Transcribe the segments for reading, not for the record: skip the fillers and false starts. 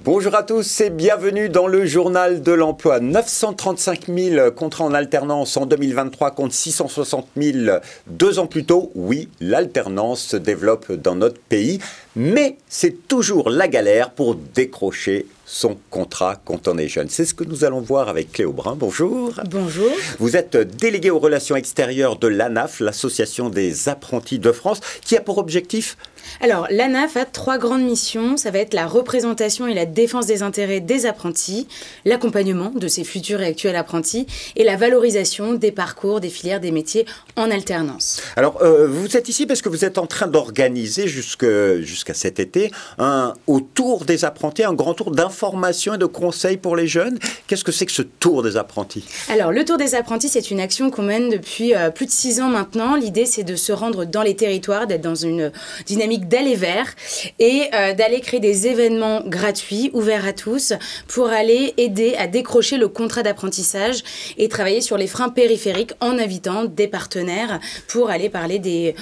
Bonjour à tous et bienvenue dans le journal de l'emploi. 935 000 contrats en alternance en 2023 contre 660 000 2 ans plus tôt. Oui, l'alternance se développe dans notre pays, mais c'est toujours la galère pour décrocher son contrat quand on est jeune. C'est ce que nous allons voir avec Cléo Brun. Bonjour. Bonjour. Vous êtes déléguée aux relations extérieures de l'ANAF, l'Association des apprentis de France, qui a pour objectif... Alors, l'ANAF a 3 grandes missions. Ça va être la représentation et la défense des intérêts des apprentis, l'accompagnement de ces futurs et actuels apprentis et la valorisation des parcours, des filières, des métiers en alternance. Alors, vous êtes ici parce que vous êtes en train d'organiser jusqu'à cet été autour des apprentis, un grand tour d'information et de conseils pour les jeunes. Qu'est-ce que c'est que ce tour des apprentis? Alors, le tour des apprentis, c'est une action qu'on mène depuis plus de 6 ans maintenant. L'idée, c'est de se rendre dans les territoires, d'être dans une dynamique d'aller vers et d'aller créer des événements gratuits, ouverts à tous, pour aller aider à décrocher le contrat d'apprentissage et travailler sur les freins périphériques en invitant des partenaires pour aller parler des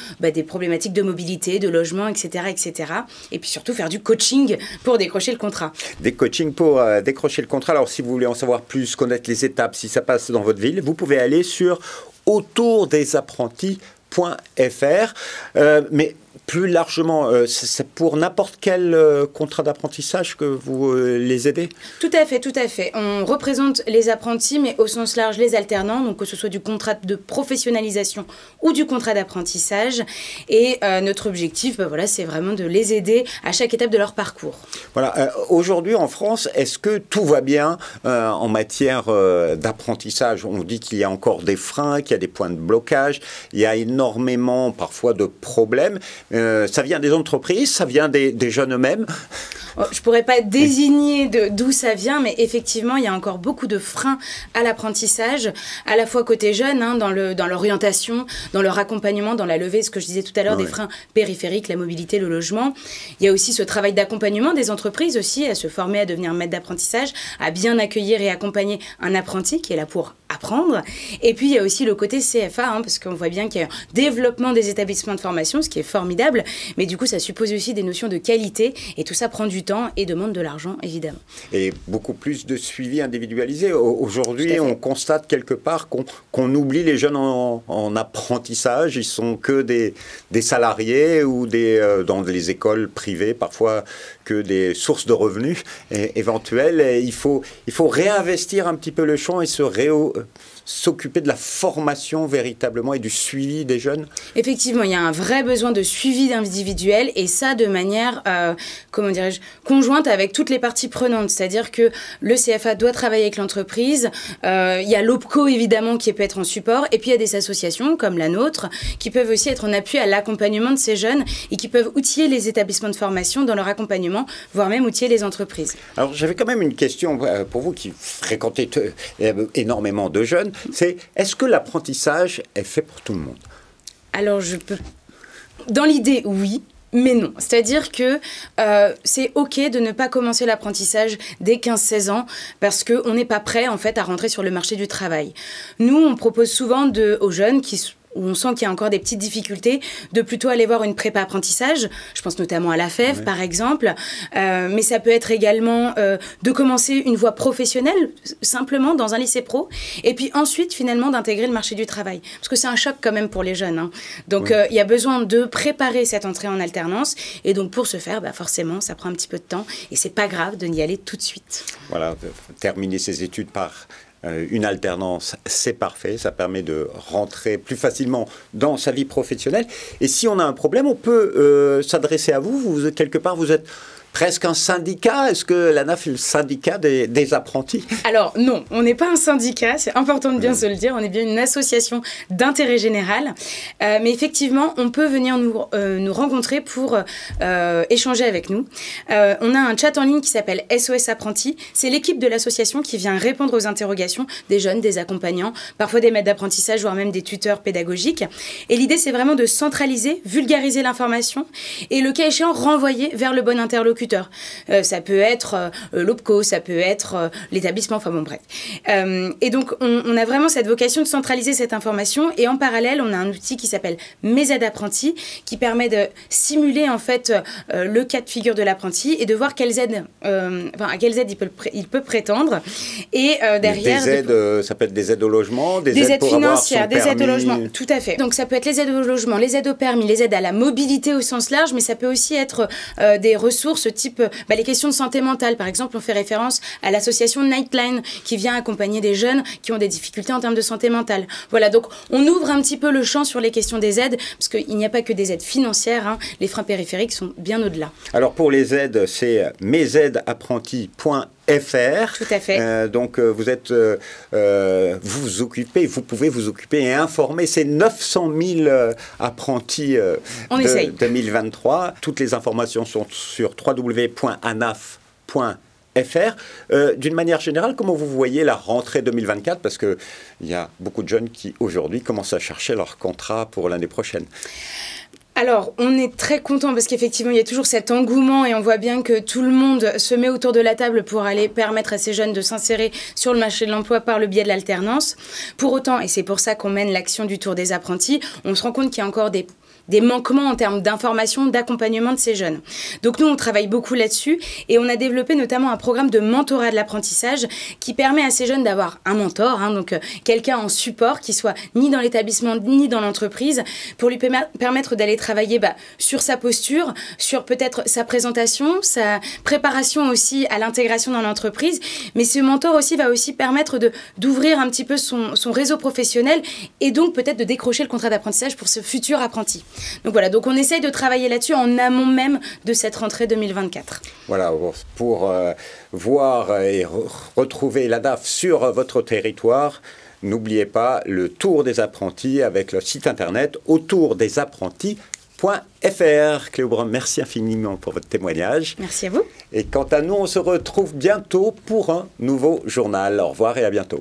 problématiques de mobilité, de logement, etc., etc. Et puis surtout faire du coaching pour décrocher le contrat. Des coachings pour décrocher le contrat. Alors si vous voulez en savoir plus, connaître les étapes, si ça passe dans votre ville, vous pouvez aller sur autourdesapprentis.fr. Mais plus largement, c'est pour n'importe quel contrat d'apprentissage que vous les aidez? Tout à fait, tout à fait. On représente les apprentis, mais au sens large, les alternants, donc que ce soit du contrat de professionnalisation ou du contrat d'apprentissage. Et notre objectif, voilà, c'est vraiment de les aider à chaque étape de leur parcours. Voilà. Aujourd'hui, en France, est-ce que tout va bien en matière d'apprentissage? On dit qu'il y a encore des freins, qu'il y a des points de blocage, il y a énormément, parfois, de problèmes. Ça vient des entreprises, ça vient des jeunes eux-mêmes. Je ne pourrais pas désigner d'où ça vient, mais effectivement, il y a encore beaucoup de freins à l'apprentissage, à la fois côté jeune, dans l'orientation, dans leur accompagnement, dans la levée, ce que je disais tout à l'heure, des freins périphériques, la mobilité, le logement. Il y a aussi ce travail d'accompagnement des entreprises aussi, à se former, à devenir maître d'apprentissage, à bien accueillir et accompagner un apprenti qui est là pour apprendre. Et puis, il y a aussi le côté CFA, parce qu'on voit bien qu'il y a un développement des établissements de formation, ce qui est formidable, mais du coup, ça suppose aussi des notions de qualité, et tout ça prend du temps et demande de l'argent, évidemment. Et beaucoup plus de suivi individualisé. Aujourd'hui, on constate quelque part qu'on oublie les jeunes en apprentissage. Ils sont que des salariés ou dans les écoles privées, parfois que des sources de revenus éventuelles. Et il faut réinvestir un petit peu le champ et s'occuper de la formation véritablement et du suivi des jeunes. Effectivement, il y a un vrai besoin de suivi individuel et ça de manière, conjointe avec toutes les parties prenantes. C'est-à-dire que le CFA doit travailler avec l'entreprise. Il y a l'OPCO évidemment qui peut être en support et puis il y a des associations comme la nôtre qui peuvent aussi être en appui à l'accompagnement de ces jeunes et qui peuvent outiller les établissements de formation dans leur accompagnement, voire même outiller les entreprises. Alors j'avais quand même une question pour vous qui fréquentez énormément de jeunes. C'est, est-ce que l'apprentissage est fait pour tout le monde? Alors, dans l'idée, oui. Mais non, c'est-à-dire que c'est OK de ne pas commencer l'apprentissage dès 15-16 ans parce qu'on n'est pas prêt en fait à rentrer sur le marché du travail. Nous, on propose souvent aux jeunes où on sent qu'il y a encore des petites difficultés, de plutôt aller voir une prépa apprentissage. Je pense notamment à la FEV, par exemple. Mais ça peut être également de commencer une voie professionnelle, simplement dans un lycée pro. Et puis ensuite, finalement, d'intégrer le marché du travail. Parce que c'est un choc quand même pour les jeunes. Donc, il y a besoin de préparer cette entrée en alternance. Et donc, pour ce faire, forcément, ça prend un petit peu de temps. Et c'est pas grave de n'y aller tout de suite. Voilà, terminer ses études par une alternance, c'est parfait. Ça permet de rentrer plus facilement dans sa vie professionnelle. Et si on a un problème, on peut s'adresser à vous. Quelque part, vous êtes presque un syndicat. Est-ce que l'ANAF est le syndicat des apprentis? Alors non, on n'est pas un syndicat, c'est important de bien se le dire, on est bien une association d'intérêt général. Mais effectivement, on peut venir nous rencontrer pour échanger avec nous. On a un chat en ligne qui s'appelle SOS Apprentis. C'est l'équipe de l'association qui vient répondre aux interrogations des jeunes, des accompagnants, parfois des maîtres d'apprentissage, voire même des tuteurs pédagogiques. Et l'idée, c'est vraiment de centraliser, vulgariser l'information et le cas échéant, renvoyer vers le bon interlocuteur interlocuteur. Ça peut être l'OPCO, ça peut être l'établissement, enfin bon, bref. Et donc, on a vraiment cette vocation de centraliser cette information. Et en parallèle, on a un outil qui s'appelle Mes aides apprentis, qui permet de simuler en fait le cas de figure de l'apprenti et de voir quelles aides, à quelles aides il peut prétendre. Et derrière, des aides, ça peut être des aides au logement, des aides pour financières, des aides au permis. logement, tout à fait. Donc ça peut être les aides au logement, les aides au permis, les aides à la mobilité au sens large, mais ça peut aussi être des ressources type les questions de santé mentale. Par exemple, on fait référence à l'association Nightline qui vient accompagner des jeunes qui ont des difficultés en termes de santé mentale. Voilà, donc on ouvre un petit peu le champ sur les questions des aides, parce qu'il n'y a pas que des aides financières, hein. Les freins périphériques sont bien au-delà. Alors pour les aides, c'est mesaidesapprenti.fr. Tout à fait. Donc vous êtes, vous pouvez vous occuper et informer ces 900 000 apprentis de 2023. Toutes les informations sont sur www.anaf.fr. D'une manière générale, comment vous voyez la rentrée 2024? Parce qu'il y a beaucoup de jeunes qui aujourd'hui commencent à chercher leur contrat pour l'année prochaine. Alors, on est très content parce qu'effectivement, il y a toujours cet engouement et on voit bien que tout le monde se met autour de la table pour aller permettre à ces jeunes de s'insérer sur le marché de l'emploi par le biais de l'alternance. Pour autant, et c'est pour ça qu'on mène l'action du Tour des apprentis, on se rend compte qu'il y a encore des manquements en termes d'information, d'accompagnement de ces jeunes. Donc nous, on travaille beaucoup là-dessus et on a développé notamment un programme de mentorat de l'apprentissage qui permet à ces jeunes d'avoir un mentor, donc quelqu'un en support qui soit ni dans l'établissement ni dans l'entreprise pour lui permettre d'aller travailler sur sa posture, sur peut-être sa présentation, sa préparation aussi à l'intégration dans l'entreprise. Mais ce mentor aussi va aussi permettre d'ouvrir un petit peu son réseau professionnel et donc peut-être de décrocher le contrat d'apprentissage pour ce futur apprenti. Donc voilà, donc on essaye de travailler là-dessus en amont même de cette rentrée 2024. Voilà, pour voir et retrouver l'ADAF sur votre territoire, n'oubliez pas le Tour des apprentis avec le site internet autourdesapprentis.fr. Cléo Brun, merci infiniment pour votre témoignage. Merci à vous. Et quant à nous, on se retrouve bientôt pour un nouveau journal. Au revoir et à bientôt.